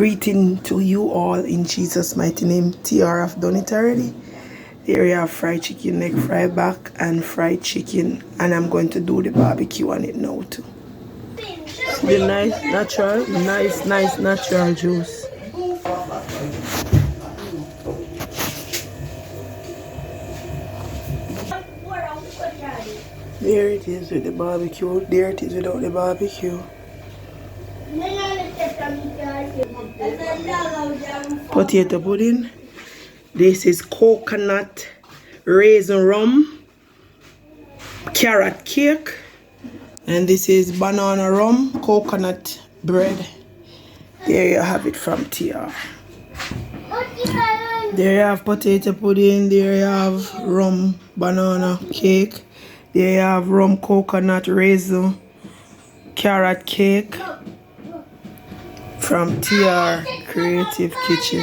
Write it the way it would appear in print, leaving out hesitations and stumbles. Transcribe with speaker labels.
Speaker 1: Greeting to you all in Jesus' mighty name. TR have done it already. Here we have fried chicken, neck fried back, and fried chicken. And I'm going to do the barbecue on it now too. The nice natural juice. There it is with the barbecue. There it is without the barbecue. Potato pudding. This is coconut raisin rum, carrot cake, and this is banana rum, coconut bread. There you have it from TR. There you have potato pudding, there you have rum banana cake, there you have rum coconut raisin carrot cake from TR Creative Kitchen.